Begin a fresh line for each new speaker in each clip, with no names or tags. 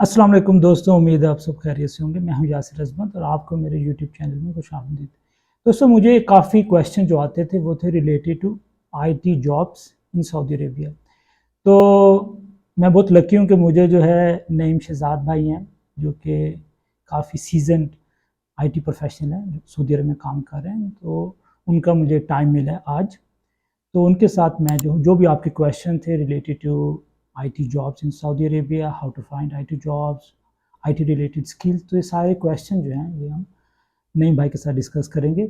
अस्सलाम वालेकुम दोस्तों, उम्मीद है आप सब खैरियत से होंगे। मैं हूं यासिर अज़मत और आपको मेरे यूट्यूब चैनल में खुशामदीद। दोस्तों, मुझे काफ़ी क्वेश्चन जो आते थे वो थे related to IT jobs in Saudi Arabia. तो मैं बहुत लकी हूं कि मुझे जो है नईम शहजाद भाई हैं, जो कि काफ़ी सीजन आईटी प्रोफेशनल हैं, जो सऊदी अरब में काम कर रहे हैं। तो उनका मुझे टाइम मिला है आज, तो उनके साथ मैं जो भी आपके क्वेश्चन थे related to IT jobs in Saudi Arabia, how to find IT jobs, IT related skills, तो ये सारे क्वेश्चन जो हैं ये हम नईम भाई के साथ डिस्कस करेंगे।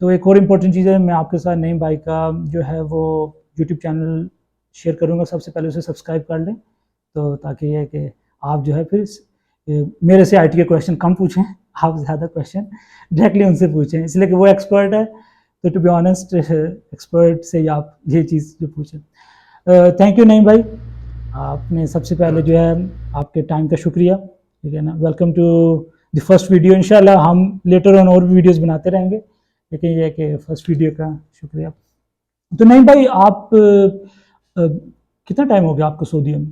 तो एक और इम्पोर्टेंट चीज़ है, मैं आपके साथ नईम भाई का जो है वो यूट्यूब चैनल शेयर करूँगा। सबसे पहले उसे सब्सक्राइब कर लें, तो ताकि ये है कि आप जो है फिर मेरे से आईटी के क्वेश्चन कम पूछें, आप ज़्यादा क्वेश्चन डायरेक्टली उनसे पूछें, इसलिए कि वो एक्सपर्ट है। तो टू बी ऑनेस्ट, एक्सपर्ट से ही आप ये चीज़ जो पूछें। थैंक यू नईम भाई, आपने सबसे पहले जो है आपके टाइम का शुक्रिया, ठीक है ना। Welcome to the first video. इंशाल्लाह हम लेटर ऑन और भी वीडियोस बनाते रहेंगे, लेकिन ये है कि फर्स्ट वीडियो का शुक्रिया। तो नईम भाई, आप कितना टाइम हो गया आपको सऊदी में?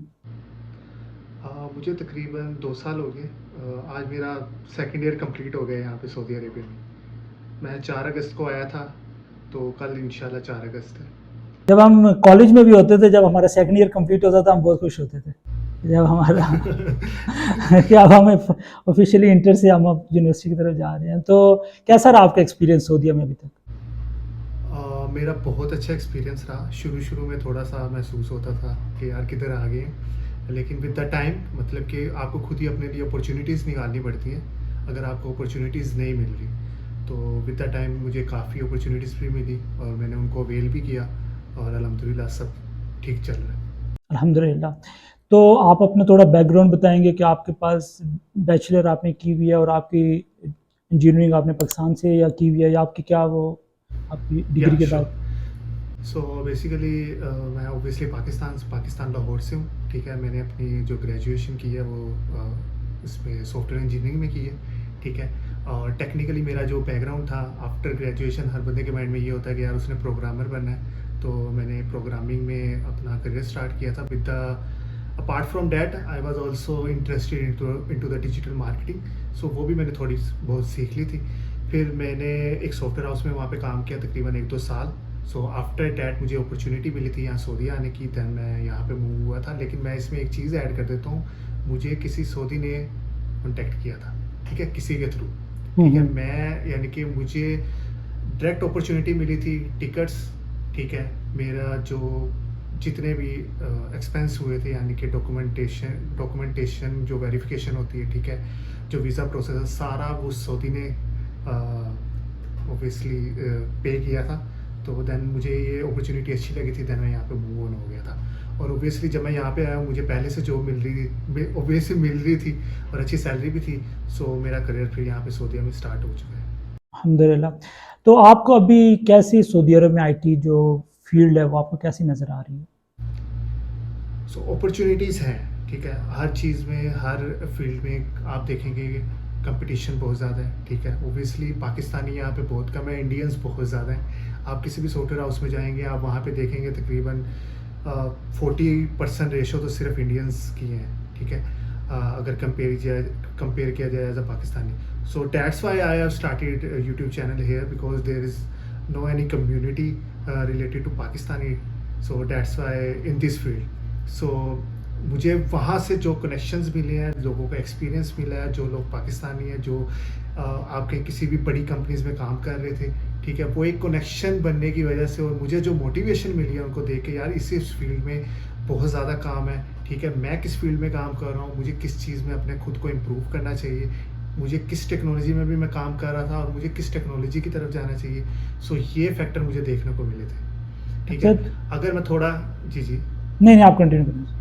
मुझे तकरीबन 2 साल हो गए। आज मेरा सेकंड ईयर कंप्लीट हो गया यहाँ पे सऊदी अरेबिया में। मैं 4 अगस्त को आया था, तो कल इंशाल्लाह 4 अगस्त है।
जब हम कॉलेज में भी होते थे, जब हमारा सेकंड ईयर कंप्लीट होता था, हम बहुत खुश होते थे जब हमारा कि अब हमें ऑफिशियली इंटर से हम अब यूनिवर्सिटी की तरफ जा रहे हैं। तो कैसा रहा आपका एक्सपीरियंस सऊदी में अभी तक?
मेरा बहुत अच्छा एक्सपीरियंस रहा। शुरू शुरू में थोड़ा सा महसूस होता था कि यार किधर आ गए, लेकिन विद द टाइम मतलब कि आपको खुद ही अपने लिए अपॉर्चुनिटीज़ निकालनी पड़ती हैं। अगर आपको अपॉर्चुनिटीज़ नहीं मिल रही, तो विद द टाइम मुझे काफ़ी अपॉर्चुनिटीज़ भी मिली और मैंने उनको अवेल भी किया, और अल्हम्दुलिल्लाह सब ठीक चल रहा है।
अल्हम्दुलिल्लाह। तो आप अपना थोड़ा बैकग्राउंड बताएंगे कि आपके पास बैचलर आपने की हुई है और आपकी इंजीनियरिंग आपने पाकिस्तान से या की हुई है, या आपकी क्या वो आपकी डिग्री
या
के
श्योर।
बाद?
सो बेसिकली मैं ओबियसली पाकिस्तान लाहौर से हूँ। ठीक है, मैंने अपनी जो ग्रेजुएशन की है वो इसमें सॉफ्टवेयर इंजीनियरिंग में की है। ठीक है, और टेक्निकली मेरा जो बैकग्राउंड था आफ्टर ग्रेजुएशन, हर बंदे के माइंड में ये होता है कि यार उसने प्रोग्रामर बनना है, तो मैंने प्रोग्रामिंग में अपना करियर स्टार्ट किया था। With the apart from that I was also interested into the digital marketing. So वो भी मैंने थोड़ी बहुत सीख ली थी। फिर मैंने एक सॉफ्टवेयर हाउस में वहाँ पे काम किया तकरीबन 1-2 साल। सो आफ्टर डैट मुझे अपॉर्चुनिटी मिली थी यहाँ सऊदी आने की, दैन मैं यहाँ पे मूव हुआ था। लेकिन मैं इसमें एक चीज़ ऐड कर देता हूँ, मुझे किसी सऊदी ने कॉन्टेक्ट किया था, ठीक है, किसी के थ्रू। ठीक है,
हम्म।
मैं यानी कि मुझे डायरेक्ट अपॉर्चुनिटी मिली थी, टिकट्स, ठीक है, मेरा जो जितने भी एक्सपेंस हुए थे, यानी कि डॉक्यूमेंटेशन जो वेरिफिकेशन होती है, ठीक है, जो वीज़ा प्रोसेस है, सारा वो सऊदी ने ऑब्वियसली पे किया था। तो देन मुझे ये अपॉर्चुनिटी अच्छी लगी थी, देन मैं यहाँ पे मूव ऑन हो गया था। और ऑब्वियसली जब मैं यहाँ पे आया, मुझे पहले से जॉब मिल रही थी और अच्छी सैलरी भी थी। सो मेरा करियर फिर यहाँ पे सऊदी में स्टार्ट हो चुका है।
अल्हम्दुलिल्लाह। तो आपको अभी कैसी सऊदी अरब में आईटी जो फील्ड है वो आपको कैसी नज़र आ रही है?
सो अपॉर्चुनिटीज़ हैं, ठीक है, हर चीज़ में, हर फील्ड में आप देखेंगे कंपटीशन बहुत ज़्यादा है। ठीक है, ओबियसली पाकिस्तानी यहाँ पे बहुत कम है, इंडियंस बहुत ज़्यादा हैं। आप किसी भी सॉफ्टवेयर हाउस में जाएंगे, आप वहाँ पे देखेंगे तकरीबन 40% रेशो तो सिर्फ इंडियंस की हैं। ठीक है, अगर कंपेयर किया जाए as a Pakistani. So that's why I have started YouTube channel here, because there is no any community related to Pakistani. So that's why in this field. So मुझे वहाँ से जो कनेक्शंस मिले हैं, लोगों का एक्सपीरियंस मिला है, जो लोग पाकिस्तानी हैं, जो आपके किसी भी बड़ी कंपनीज में काम कर रहे थे, ठीक है, वो एक कनेक्शन बनने की वजह से, और मुझे जो मोटिवेशन मिली है उनको देख के, यार इस फील्ड में बहुत ज़्यादा काम है। ठीक है, मैं किस फील्ड में काम कर रहा हूँ, मुझे किस चीज़ में अपने खुद को इम्प्रूव करना चाहिए, मुझे किस टेक्नोलॉजी में भी मैं काम कर रहा था और मुझे किस टेक्नोलॉजी की तरफ जाना चाहिए। सो ये फैक्टर मुझे देखने को मिले थे। ठीक
अच्छा।
है, अगर मैं थोड़ा, जी जी,
नहीं नहीं, आप कंटिन्यू करें।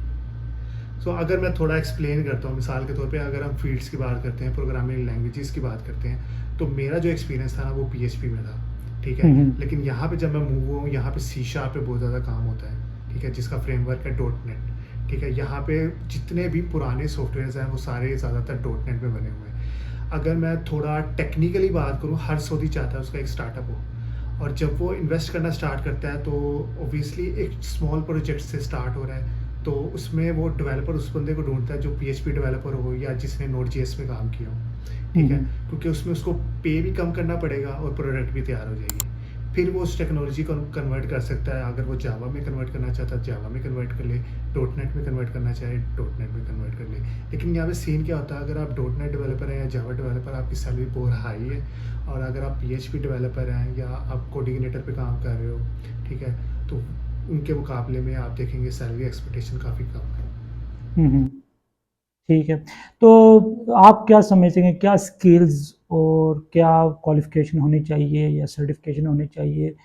अगर मैं थोड़ा एक्सप्लेन करता हूँ, मिसाल के तौर पे अगर हम फील्ड्स की बात करते हैं, प्रोग्रामिंग लैंग्वेजेस की बात करते हैं, तो मेरा जो एक्सपीरियंस था ना वो पीएचपी में था। ठीक है,
हम्म।
लेकिन यहाँ पे जब मैं मूव हुआ हूँ, यहाँ पे सी शार्प पे बहुत ज़्यादा काम होता है। ठीक है, जिसका फ्रेमवर्क है डॉट नेट। ठीक है, यहाँ पे जितने भी पुराने सॉफ्टवेयर हैं वो सारे ज़्यादातर डॉट नेट में बने हुए हैं। अगर मैं थोड़ा टेक्निकली बात करूँ, हर सऊदी चाहता है उसका एक स्टार्टअप हो, और जब वो इन्वेस्ट करना स्टार्ट करता है तो ओबियसली एक स्मॉल प्रोजेक्ट से स्टार्ट हो रहा है, तो उसमें वो डेवलपर उस बंदे को ढूँढता है जो पीएचपी डेवलपर हो या जिसने नोड.जेएस में काम किया हो, ठीक है? क्योंकि उसमें उसको पे भी कम करना पड़ेगा और प्रोडक्ट भी तैयार हो जाएगी। फिर वो उस टेक्नोलॉजी को कन्वर्ट कर सकता है, अगर वो जावा में कन्वर्ट करना चाहता है जावा में कन्वर्ट कर ले, डॉटनेट में कन्वर्ट करना चाहे डॉटनेट में कन्वर्ट कर ले। लेकिन यहाँ पे सीन क्या होता है, अगर आप डॉटनेट डेवलपर हैं या जावा डेवलपर, आपकी सैलरी बहुत हाई है, और अगर आप पीएचपी डेवलपर हैं या आप कोऑर्डिनेटर पे काम कर रहे हो, ठीक है, तो उनके मुकाबले में आप देखेंगे सैलरी एक्सपेक्टेशन काफ़ी कम है।
हम्म, ठीक है। तो आप क्या समझते हैं, क्या स्किल्स और क्या क्वालिफिकेशन होनी चाहिए या सर्टिफिकेशन होनी चाहिए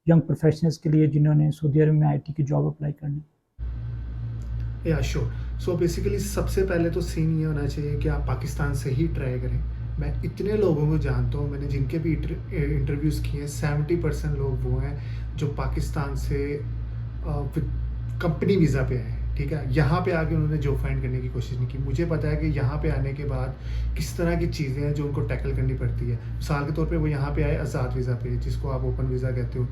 यंग प्रोफेशनल्स के लिए जिन्होंने सऊदी अरब में आईटी की जॉब अप्लाई करनी?
या श्योर। सो बेसिकली सबसे पहले तो सीन ये होना चाहिए कि आप पाकिस्तान से ही ट्राई करें। मैं इतने लोगों को जानता हूँ, मैंने जिनके भी इंटरव्यूज़ किए हैं, 70% लोग वो हैं जो पाकिस्तान से कंपनी वीज़ा पे आए हैं, ठीक है? यहाँ पे आके उन्होंने जॉब फाइंड करने की कोशिश नहीं की। मुझे पता है कि यहाँ पे आने के बाद किस तरह की चीज़ें हैं जो उनको टैकल करनी पड़ती है। मिसाल के तौर पे वो यहाँ पे आए आज़ाद वीज़ा पे, जिसको आप ओपन वीज़ा कहते हो,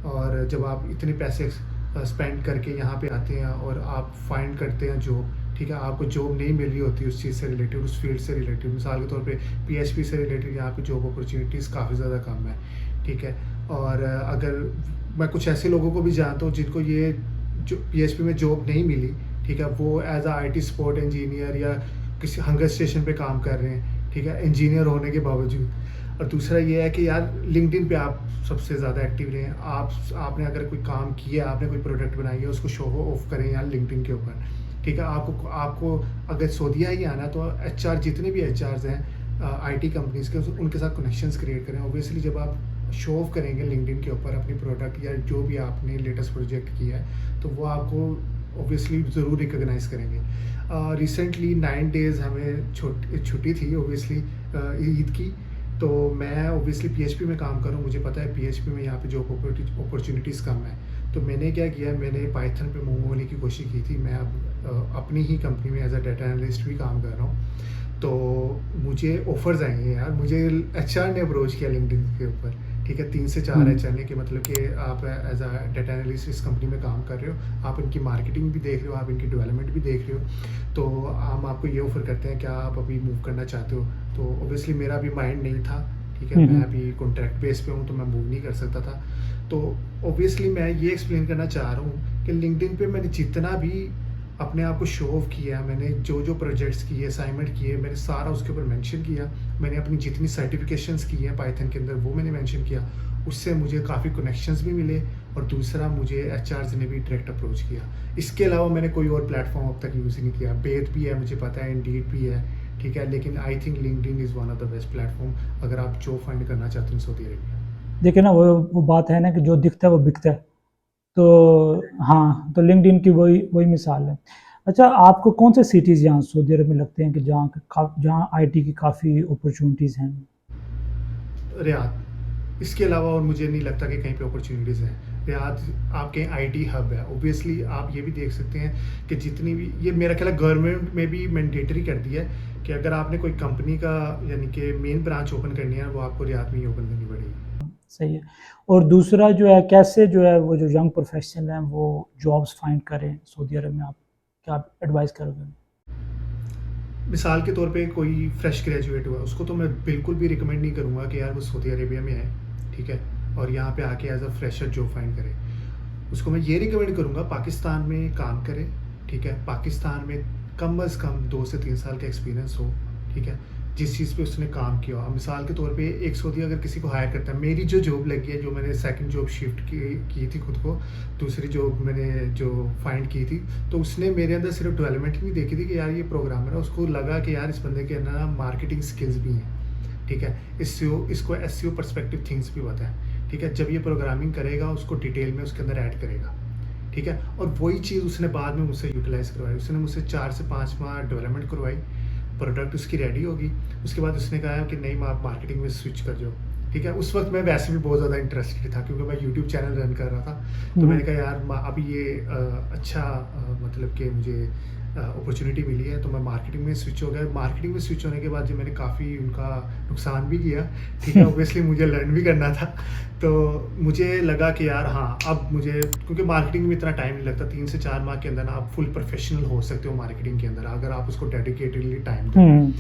और जब आप इतने पैसे स्पेंड करके यहाँ पे आते हैं और आप फाइंड करते हैं जॉब, ठीक है, आपको जॉब नहीं मिल रही होती उस चीज़ से रिलेटेड, उस फील्ड से रिलेटेड। मिसाल के तौर पे पीएचपी से रिलेटेड यहाँ पे जॉब अपॉर्चुनिटीज़ काफ़ी ज़्यादा कम है, ठीक है? और अगर मैं कुछ ऐसे लोगों को भी जानता हूँ जिनको ये जो पीएचपी में जॉब नहीं मिली, ठीक है, वो as a IT support engineer या किसी हंगर स्टेशन पे काम कर रहे हैं, ठीक है, इंजीनियर होने के बावजूद। और दूसरा ये है कि यार लिंक्डइन पे आप सबसे ज़्यादा एक्टिव रहें। आपने अगर कोई काम किया, आपने कोई प्रोडक्ट बनाई है, उसको शो ऑफ करें यार लिंक्डइन के ऊपर, ठीक है? आपको अगर सऊदीया ही आना तो एचआर, जितने भी एचआर्स हैं आईटी कंपनीज़ के, उनके साथ कनेक्शंस क्रिएट करें। ऑब्वियसली जब आप शो ऑफ करेंगे लिंक्डइन के ऊपर अपनी प्रोडक्ट या जो भी आपने लेटेस्ट प्रोजेक्ट किया है, तो वो आपको ऑब्वियसली ज़रूर रिकॉग्नाइज़ करेंगे। रिसेंटली 9 डेज़ हमें छुट्टी थी ऑब्वियसली ईद की, तो मैं ऑब्वियसली पीएचपी में काम कर रहा हूँ। मुझे पता है पीएचपी में यहाँ पे जॉब अपॉर्चुनिटीज़ कम है, तो मैंने क्या किया, मैंने पाइथन पे मूव होने की कोशिश की थी। मैं अब अपनी ही कंपनी में एज अ डाटा एनालिस्ट भी काम कर रहा हूँ। तो मुझे ऑफर्स आए हैं यार, मुझे एचआर ने अप्रोच किया लिंक्डइन के ऊपर, ठीक है, 3 से 4 एचआर ने, कि मतलब कि आप एज अ डाटा एनालिस्ट इस कंपनी में काम कर रहे हो, आप इनकी मार्केटिंग भी देख रहे हो, आप इनकी डेवलपमेंट भी देख रहे हो, तो हम आपको ये ऑफ़र करते हैं, क्या आप अभी मूव करना चाहते हो? तो ऑब्वियसली मेरा भी माइंड नहीं था, ठीक है, मैं अभी कॉन्ट्रैक्ट बेस पे हूँ, तो मैं मूव नहीं कर सकता था। तो ऑब्वियसली मैं ये एक्सप्लेन करना चाह रहा हूँ कि लिंक्डइन पे मैंने जितना भी अपने आप को शो ऑफ किया, मैंने जो जो प्रोजेक्ट्स किए, असाइनमेंट किए, मैंने सारा उसके ऊपर मेंशन किया। मैंने अपनी जितनी सर्टिफिकेशंस की हैं पाइथन के अंदर, वो मैंने मेंशन किया। उससे मुझे काफ़ी कनेक्शंस भी मिले, और दूसरा मुझे एचआर्स ने भी डायरेक्ट अप्रोच किया। इसके अलावा मैंने कोई और प्लेटफॉर्म अब तक यूज़ नहीं किया। बेथ भी है, मुझे पता है, इंडीड भी है, ठीक है, लेकिन I think LinkedIn is one of the best platform अगर आप जॉब फाइंड करना चाहते हैं सऊदी अरेबिया।
देखिए ना, वो बात है ना कि जो दिखता है वो बिकता है। तो हाँ, तो लिंक्डइन की वही वही मिसाल है। अच्छा, आपको कौन से सिटीज़ यहाँ सऊदी अरब में लगते हैं कि जहाँ आईटी की काफ़ी अपॉर्चुनिटीज़ हैं?
रियाद, इसके अलावा और मुझे नहीं लगता कि कहीं पे अपॉर्चुनिटीज़ हैं। रियाद आपके आईटी हब है। ऑब्वियसली आप ये भी देख सकते हैं कि जितनी भी, ये मेरा ख्याल है गवर्नमेंट में भी मैंडेटरी कर दिया है कि अगर आपने कोई कंपनी का यानी कि मेन ब्रांच ओपन करनी है, वो आपको रियाद में ही ओपन करनी पड़ेगी।
सही है। और दूसरा जो है, कैसे जो है वो जो यंग प्रोफेशनल हैं वो जॉब्स फाइंड करें सऊदी अरब में, आप क्या एडवाइस करोगे?
मिसाल के तौर पे कोई फ्रेश ग्रेजुएट हुआ, उसको तो मैं बिल्कुल भी रिकमेंड नहीं करूँगा कि यार वो सऊदी अरेबिया में आए, ठीक है, और यहाँ पे आके as a fresher job find करे। उसको मैं ये रिकमेंड करूँगा पाकिस्तान में काम करे, ठीक है, पाकिस्तान में कम अज़ कम 2 से 3 साल का एक्सपीरियंस हो, ठीक है, जिस चीज़ पे उसने काम किया हो। मिसाल के तौर पे एक सऊदी अगर किसी को हायर करता है, मेरी जो जॉब लगी है, जो मैंने सेकंड जॉब शिफ्ट की थी खुद को, दूसरी जॉब मैंने जो फाइंड की थी, तो उसने मेरे अंदर सिर्फ डेवलपमेंट नहीं देखी थी कि यार ये प्रोग्रामर है, उसको लगा कि यार इस बंदे के अंदर ना मार्केटिंग स्किल्स भी हैं, ठीक है, इसको एसईओ पर्सपेक्टिव थिंग्स भी पता है, ठीक है। जब ये प्रोग्रामिंग करेगा उसको डिटेल में उसके अंदर ऐड करेगा, ठीक है, और वही चीज़ उसने बाद में मुझसे यूटिलाइज़ करवाई। उसने मुझसे 4 से 5 माह डेवलपमेंट करवाई, प्रोडक्ट उसकी रेडी होगी, उसके बाद उसने कहा कि नहीं, आप मार्केटिंग में स्विच कर जाओ, ठीक है? उस वक़्त मैं वैसे भी बहुत ज़्यादा इंटरेस्टेड था क्योंकि मैं यूट्यूब चैनल रन कर रहा था। तो मैंने
हम्म,
कहा यार अभी ये अच्छा मतलब कि मुझे अपॉर्च्युनिटी मिली है तो मैं मार्केटिंग में स्विच हो गया। मार्केटिंग में स्विच होने के बाद जो मैंने काफ़ी उनका नुकसान भी किया, ठीक है? ऑब्वियसली मुझे लर्न भी करना था। तो मुझे लगा कि यार हाँ, अब मुझे क्योंकि मार्केटिंग में इतना टाइम नहीं लगता, 3 से 4 माह के अंदर ना आप फुल प्रोफेशनल हो सकते हो मार्केटिंग के अंदर, अगर आप उसको डेडिकेटेडली टाइम दो।
हम्म,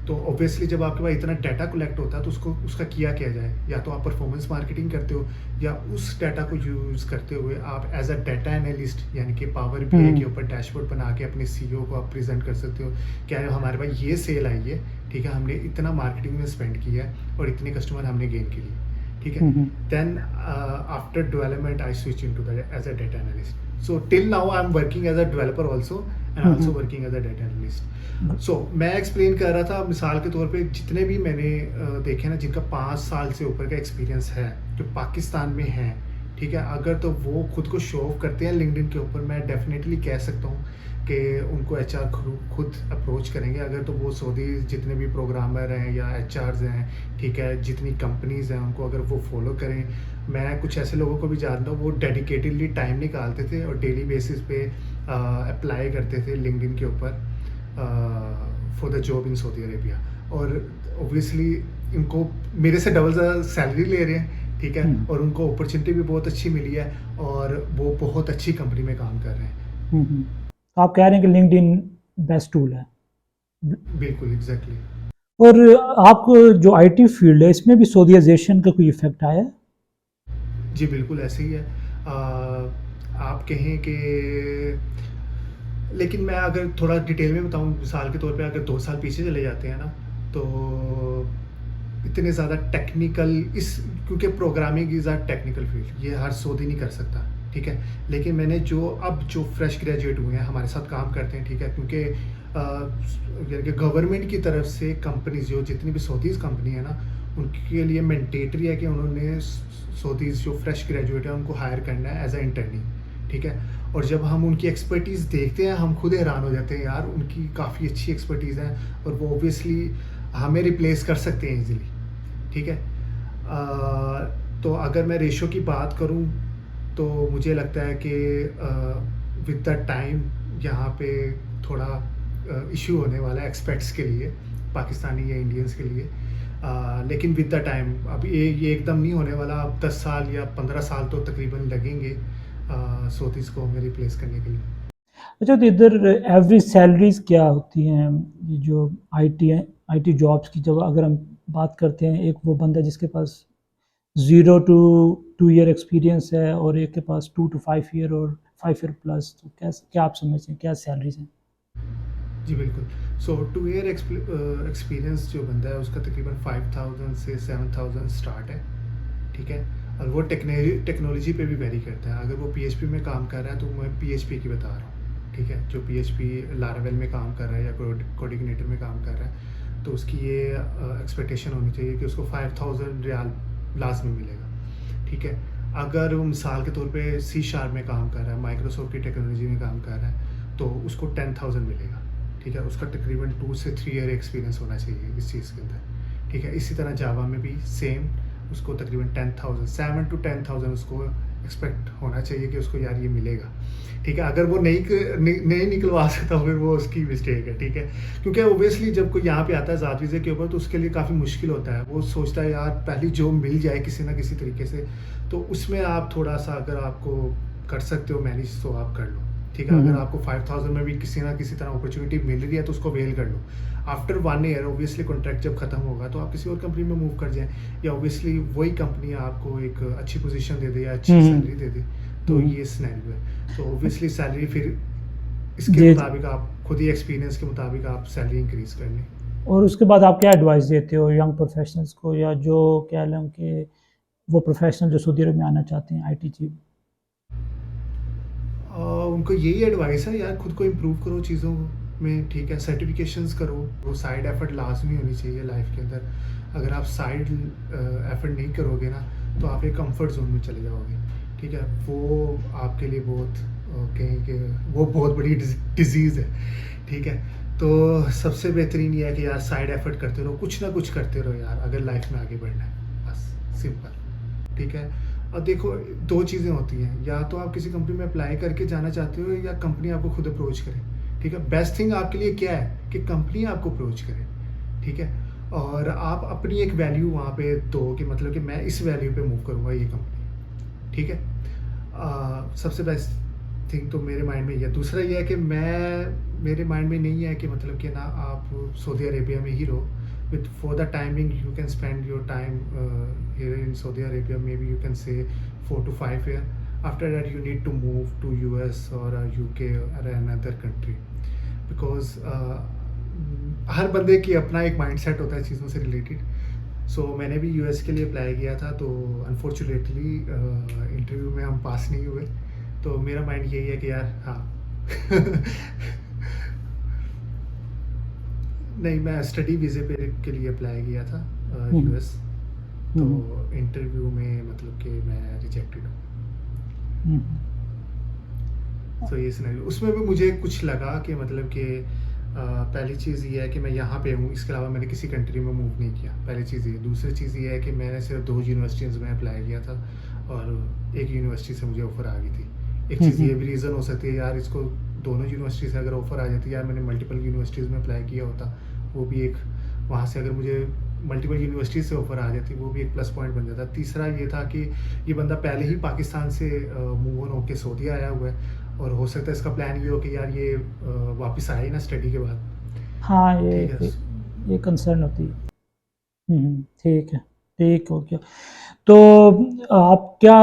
तो ऑब्वियसली जब आपके पास इतना डाटा कलेक्ट होता है तो उसको उसका किया जाए, या तो आप परफॉर्मेंस मार्केटिंग करते हो या उस डाटा को यूज़ करते हुए आप एज अ डाटा एनालिस्ट यानी कि पावर बीआई के
हम्म,
ऊपर डैशबोर्ड बना के अपने सीईओ को आप प्रेजेंट कर सकते हो क्या हमारे पास ये सेल आई है, ठीक है, हमने इतना मार्केटिंग में स्पेंड किया है और इतने कस्टमर हमने गेन के लिए, ठीक है।
Hmm,
then after development I switch into the as a data analyst, so till now I am working as a developer also and
hmm,
also working as a data analyst. So मैं explain कर रहा था मिसाल के तौर पे जितने भी मैंने देखे ना जिनका 5 साल से ऊपर का एक्सपीरियंस है जो पाकिस्तान में है, ठीक है, अगर तो वो खुद को शो ऑफ करते हैं लिंक्डइन के ऊपर, मैं डेफिनेटली कह सकता हूँ कि उनको एचआर खुद अप्रोच करेंगे। अगर तो वो सऊदी जितने भी प्रोग्रामर हैं या एचआर्स हैं, ठीक है, जितनी कंपनीज हैं उनको अगर वो फॉलो करें। मैं कुछ ऐसे लोगों को भी जानता हूँ वो डेडिकेटेडली टाइम निकालते थे और डेली बेसिस पे अप्लाई करते थे लिंक्डइन के ऊपर for the job in Saudi Arabia, और ऑब्वियसली इनको मेरे से डबल ज़्यादा सैलरी ले रहे हैं, ठीक है,
हम्म,
और उनको अपॉर्चुनिटी भी बहुत अच्छी मिली है और वो बहुत अच्छी कंपनी में काम कर रहे हैं।
तो आप कह रहे हैं कि लिंक्डइन बेस्ट टूल है।
बिल्कुल एग्जैक्टली।
और आप जो आईटी फील्ड है इसमें भी सऊदीयाजेशन का कोई इफेक्ट आया है?
जी बिल्कुल ऐसे ही है। आप कहें कि लेकिन मैं अगर थोड़ा डिटेल में बताऊं, मिसाल के तौर पे अगर 2 साल पीछे चले जाते हैं ना, तो इतने ज़्यादा टेक्निकल इस क्योंकि programming is a technical field, ये हर सऊदी नहीं कर सकता, ठीक है। लेकिन मैंने जो फ्रेश ग्रेजुएट हुए हैं हमारे साथ काम करते हैं, ठीक है, क्योंकि यानी कि गवर्नमेंट की तरफ से कंपनीज जो जितनी भी सऊदीज़ कंपनी है ना, उनके लिए मैंडेटरी है कि उन्होंने सऊदीज़ जो फ्रेश ग्रेजुएट है उनको हायर करना है एज अ इंटर्नी, ठीक है। और जब हम उनकी एक्सपर्टीज़ देखते हैं हम खुद हैरान हो जाते हैं, यार उनकी काफ़ी अच्छी एक्सपर्टीज़ है और वो ऑब्वियसली हमें रिप्लेस कर सकते हैं इजीली, ठीक है। तो अगर मैं रेशो की बात करूं तो मुझे लगता है कि विद द टाइम यहाँ पे थोड़ा इशू होने वाला है एक्सपेट्स के लिए, पाकिस्तानी या इंडियंस के लिए। लेकिन विद द टाइम अब ये एकदम नहीं होने वाला, अब 10 साल या 15 साल तो तकरीबन लगेंगे सऊदीज़ को हमें रिप्लेस करने के लिए।
अच्छा, तो इधर एवरेज सैलरीज क्या होती हैं? ये जो आईटी जॉब्स की जब अगर हम बात करते हैं, एक वो बंदा जिसके पास 0 to 2 ईयर एक्सपीरियंस है और एक के पास 2 to 5 ईयर और 5 ईयर प्लस, तो क्या आप समझते हैं क्या सैलरीज हैं?
जी बिल्कुल। सो 2 ईयर एक्सपीरियंस जो बंदा है उसका तकरीबन 5000 से 7000 स्टार्ट है, ठीक है। और वो टेक्नोलॉजी पे भी वेरी करता है। अगर वो पीएचपी में काम कर रहा है तो मैं पीएचपी की बता रहा हूँ, ठीक है। जो पीएचपी लारावेल में काम कर रहा है या कोऑर्डिनेटर में काम कर रहा है तो उसकी ये एक्सपेक्टेशन होनी चाहिए कि उसको 5000 रियाल लाजमी मिलेगा, ठीक है। अगर वो मिसाल के तौर पे सी शार्प में काम कर रहा है, माइक्रोसॉफ्ट की टेक्नोलॉजी में काम कर रहा है तो उसको 10,000 मिलेगा, ठीक है। उसका तकरीबन 2 से 3 ईयर एक्सपीरियंस होना चाहिए इस चीज़ के अंदर, ठीक है। इसी तरह जावा में भी सेम, उसको तकरीबन 10,000 7 to 10,000 उसको एक्सपेक्ट होना चाहिए कि उसको यार ये मिलेगा, ठीक है। अगर वो नहीं निकलवा सकता फिर वो उसकी मिस्टेक है, ठीक है। क्योंकि ओबियसली जब कोई यहाँ पे आता है ज़ात वीज़े के ऊपर तो उसके लिए काफ़ी मुश्किल होता है, वो सोचता है यार पहली जॉब मिल जाए किसी ना किसी तरीके से, तो उसमें आप थोड़ा सा अगर आपको कर सकते हो मैनेज तो आप कर लो, ठीक है। अगर आपको 5000 में भी किसी ना किसी तरह अपॉर्चुनिटी मिल रही है तो उसको वेल कर लो। आफ्टर 1 ईयर ऑब्वियसली कॉन्ट्रैक्ट जब खत्म होगा तो आप किसी और कंपनी में मूव कर जाएं, या ऑब्वियसली वही कंपनी आपको एक अच्छी पोजीशन दे दे या अच्छी सैलरी दे दे, तो ये सिनेरियो है। तो ऑब्वियसली सैलरी फिर इसके
जी,
मुताबिक आप खुद ही एक्सपीरियंस के मुताबिक आप सैलरी इंक्रीज कर लें।
और उसके बाद आप क्या एडवाइस देते हो यंग प्रोफेशनल्स को, या जो कह लें कि वो प्रोफेशनल जो सऊदी अरब में आना चाहते हैं आईटी जी?
उनको यही एडवाइस है यार, खुद को इम्प्रूव करो चीज़ों में, ठीक है। सर्टिफिकेशंस करो, वो साइड एफर्ट लाजमी होनी चाहिए लाइफ के अंदर। अगर आप साइड एफर्ट नहीं करोगे ना तो आप एक कंफर्ट जोन में चले जाओगे, ठीक है। वो आपके लिए बहुत कहें कि वो बहुत बड़ी डिजीज़ है, ठीक है। तो सबसे बेहतरीन ये है कि यार साइड एफर्ट करते रहो, कुछ ना कुछ करते रहो यार, अगर लाइफ में आगे बढ़ना है, बस सिंपल, ठीक है। और देखो, दो चीज़ें होती हैं, या तो आप किसी कंपनी में अप्लाई करके जाना चाहते हो या कंपनी आपको खुद अप्रोच करे, ठीक है। बेस्ट थिंग आपके लिए क्या है कि कंपनी आपको अप्रोच करे, ठीक है। और आप अपनी एक वैल्यू वहाँ पे दो कि मतलब कि मैं इस वैल्यू पे मूव करूँगा ये कंपनी, ठीक है। सबसे बेस्ट थिंग तो मेरे माइंड में ये है। दूसरा ये है कि मेरे माइंड में नहीं है कि मतलब कि ना आप सऊदी अरेबिया में ही रहो। With for the timing you can spend your time here in Saudi Arabia, may be you can say 4 to 5 year. After that you need to move to US or UK or another country, because हर बंदे की अपना एक mindset होता है चीज़ों से related. सो मैंने भी यूएस के लिए अप्लाई किया था, तो अनफॉर्चुनेटली इंटरव्यू में हम पास नहीं हुए। तो मेरा माइंड यही है कि यार हाँ नहीं, मैं स्टडी वीज़े पे के लिए अप्लाई किया था
हम्म,
यूएस। तो
हम्म,
इंटरव्यू में मतलब कि मैं रिजेक्टेड हूँ।
हम्म,
सो ये सिनेरियो उसमें भी मुझे कुछ लगा कि मतलब कि पहली चीज़ ये है कि मैं यहाँ पे हूँ, इसके अलावा मैंने किसी कंट्री में मूव नहीं किया, पहली चीज़ ये। दूसरी चीज़ ये है कि मैंने सिर्फ 2 यूनिवर्सिटीज़ में अप्लाई किया था और एक यूनिवर्सिटी से मुझे ऑफ़र आ गई थी। एक चीज़
हम्म,
ये भी रीज़न हो सकती है यार, इसको दोनों यूनिवर्सिटी से अगर ऑफ़र आ जाती, यार मैंने मल्टीपल यूनिवर्सिटीज़ में अप्लाई किया होता, वो भी एक, वहाँ से अगर मुझे मल्टीपल यूनिवर्सिटी से ऑफ़र आ जाती, वो भी एक प्लस पॉइंट बन जाता। तीसरा ये था कि ये बंदा पहले ही पाकिस्तान से मूव ऑन होके सऊदी आया हुआ है, और हो सकता है इसका प्लान ये हो कि यार ये वापस आए ना स्टडी के बाद,
हाँ
ठीक है।
ये कंसर्न होती है। ठीक है, ठीक हो गया। तो आप क्या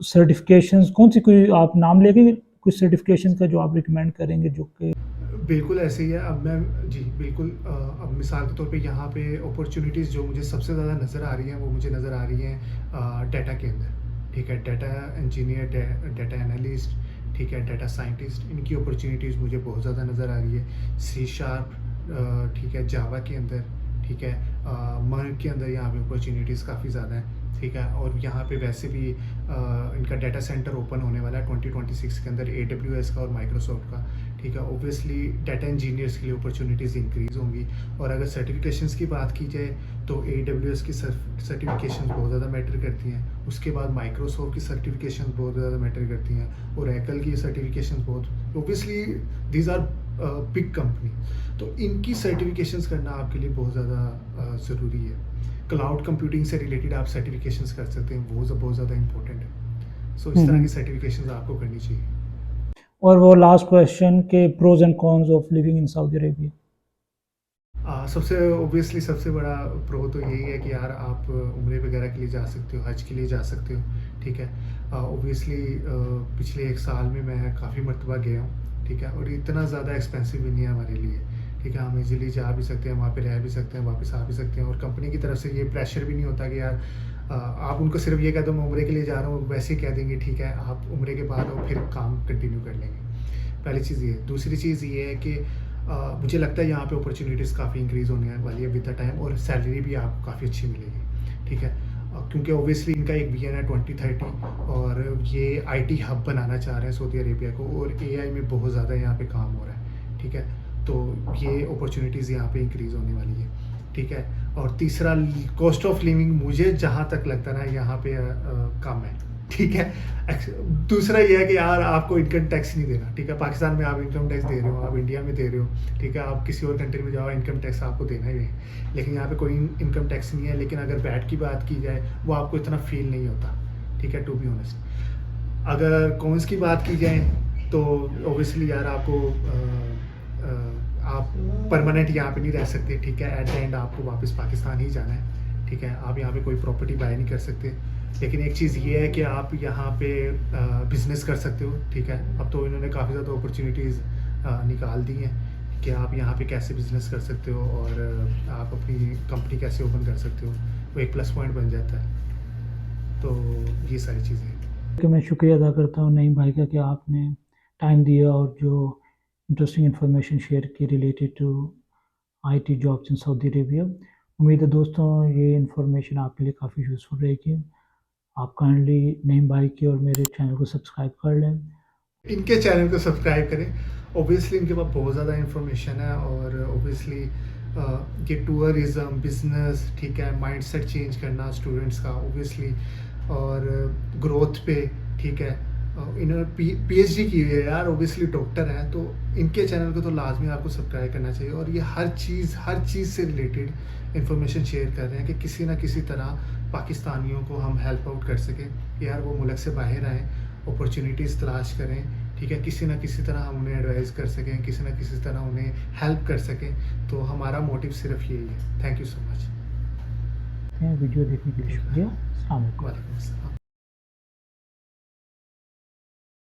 सर्टिफिकेशंस कौन सी, कोई आप नाम लेंगे कुछ सर्टिफिकेशन का जो आप रिकमेंड करेंगे जो कि।
बिल्कुल ऐसे ही है। अब मैं जी बिल्कुल, अब मिसाल के तौर पे यहाँ पे अपॉर्चुनिटीज़ जो मुझे सबसे ज़्यादा नज़र आ रही हैं, वो मुझे नज़र आ रही हैं डाटा के अंदर, ठीक है। डाटा इंजीनियर, डाटा एनालिस्ट, ठीक है, डाटा साइंटिस्ट, इनकी अपॉर्चुनिटीज़ मुझे बहुत ज़्यादा नज़र आ रही है। सी शार्प, ठीक है, जावा के अंदर, ठीक है, मर्क के अंदर यहाँ पे अपॉर्चुनिटीज़ काफ़ी ज़्यादा हैं, ठीक है। और यहाँ पे वैसे भी इनका डाटा सेंटर ओपन होने वाला है 2026 के अंदर, AWS का और माइक्रोसॉफ्ट का, ठीक है। ऑब्वियसली डाटा इंजीनियर्स के लिए अपॉर्चुनिटीज़ इंक्रीज़ होंगी। और अगर सर्टिफिकेशंस की बात की जाए तो AWS की सर्टिफिकेशंस बहुत ज़्यादा मैटर करती हैं। उसके बाद माइक्रोसॉफ्ट की सर्टिफिकेशंस बहुत ज़्यादा मैटर करती हैं, और Oracle की सर्टिफिकेशंस बहुत, obviously these are big company, तो इनकी सर्टिफिकेशंस करना आपके लिए बहुत ज़्यादा ज़रूरी है। क्लाउड कंप्यूटिंग से रिलेटेड आप सर्टिफिकेशंस कर सकते हैं, वो बहुत ज़्यादा इंपॉर्टेंट है। सो इस तरह की सर्टिफिकेशंस आपको करनी चाहिए।
और वो लास्ट क्वेश्चन के pros and cons of living in Saudi Arabia.
सबसे ऑब्वियसली सबसे बड़ा प्रो तो यही है कि यार आप उम्रे वगैरह के लिए जा सकते हो, हज के लिए जा सकते हो, ठीक है। ऑब्वियसली पिछले 1 साल में मैं काफ़ी मरतबा गया हूँ, ठीक है। और इतना ज़्यादा एक्सपेंसिव भी नहीं है हमारे लिए, ठीक है। हम इजीली जा भी सकते हैं, वहाँ पे रह भी सकते हैं, वापस आ भी सकते हैं, और कंपनी की तरफ से ये प्रेशर भी नहीं होता कि यार आप उनको सिर्फ ये कह दो मैं उम्रे के लिए जा रहा हूँ, वैसे ही कह देंगे ठीक है आप उम्रे के बाद आओ, फिर काम कंटिन्यू कर लेंगे। पहली चीज़ ये। दूसरी चीज़ ये है कि मुझे लगता है यहाँ पे अपॉर्चुनिटीज़ काफ़ी इंक्रीज़ होने वाली है विद द टाइम, और सैलरी भी आपको काफ़ी अच्छी मिलेगी, ठीक है। क्योंकि ओबियसली इनका एक विजन है 2030, और ये आईटी हब बनाना चाह रहे हैं सऊदी अरेबिया को, और एआई में बहुत ज़्यादा यहाँ पे काम हो रहा है, ठीक है। तो ये अपॉर्चुनिटीज़ यहाँ पे इंक्रीज़ होने वाली है, ठीक है। और तीसरा, कॉस्ट ऑफ लिविंग मुझे जहाँ तक लगता है ना यहाँ पे कम है, ठीक है। दूसरा ये है कि यार आपको इनकम टैक्स नहीं देना, ठीक है। पाकिस्तान में आप इनकम टैक्स दे रहे हो, आप इंडिया में दे रहे हो, ठीक है। आप किसी और कंट्री में जाओ, इनकम टैक्स आपको देना ही है, लेकिन यहाँ पे कोई इनकम टैक्स नहीं है। लेकिन अगर बैट की बात की जाए, वो आपको इतना फील नहीं होता, ठीक है, टू बी ऑनेस्ट। अगर कॉन्स की बात की जाए तो ऑब्वियसली यार आपको आप परमानेंट यहाँ पे नहीं रह सकते, ठीक है। एट द एंड आपको वापस पाकिस्तान ही जाना है, ठीक है। आप यहाँ पे कोई प्रॉपर्टी बाय नहीं कर सकते, लेकिन एक चीज़ ये है कि आप यहाँ पे बिज़नेस कर सकते हो, ठीक है। अब तो इन्होंने काफ़ी ज़्यादा अपॉर्चुनिटीज़ निकाल दी हैं कि आप यहाँ पे कैसे बिज़नेस कर सकते हो, और आप अपनी कंपनी कैसे ओपन कर सकते हो, वो एक प्लस पॉइंट बन जाता है। तो ये सारी चीज़ें हैं।
कि मैं शुक्रिया अदा करता हूँ नईम भाई का कि आपने टाइम दिया और जो इंटरेस्टिंग इन्फॉर्मेशन शेयर की related to IT jobs in Saudi Arabia. उम्मीद है दोस्तों ये इन्फॉर्मेशन आपके लिए काफ़ी यूज़फुल रहेगी। आप काइंडली नईम भाई की और मेरे चैनल को सब्सक्राइब कर लें।
इनके चैनल को सब्सक्राइब करें। ऑब्वियसली इनके पास बहुत ज़्यादा इन्फॉर्मेशन है, और ऑब्वियसली ये टूरिज़्म, बिज़नेस, ठीक है, माइंडसेट चेंज करना स्टूडेंट्स का ऑब्वियसली, और ग्रोथ पे, ठीक है। इन्होंने पीएचडी की हुई है यार, ऑब्वियसली डॉक्टर हैं, तो इनके चैनल को तो लाजमी आपको सब्सक्राइब करना चाहिए। और ये हर चीज़ से रिलेटेड इंफॉर्मेशन शेयर कर रहे हैं कि किसी ना किसी तरह पाकिस्तानियों को हम हेल्प आउट कर सकें, यार वो मुल्क से बाहर आएँ, अपॉर्चुनिटीज़ तलाश करें, ठीक है, किसी ना किसी तरह हम उन्हें एडवाइस कर सकें, किसी ना किसी तरह उन्हें हेल्प कर सकें। तो हमारा मोटिव सिर्फ यही है। Thank you so much.
Video देखने के लिए शुक्रिया। अस्सलाम वालेकुम।
वालेकुम अस्सलाम।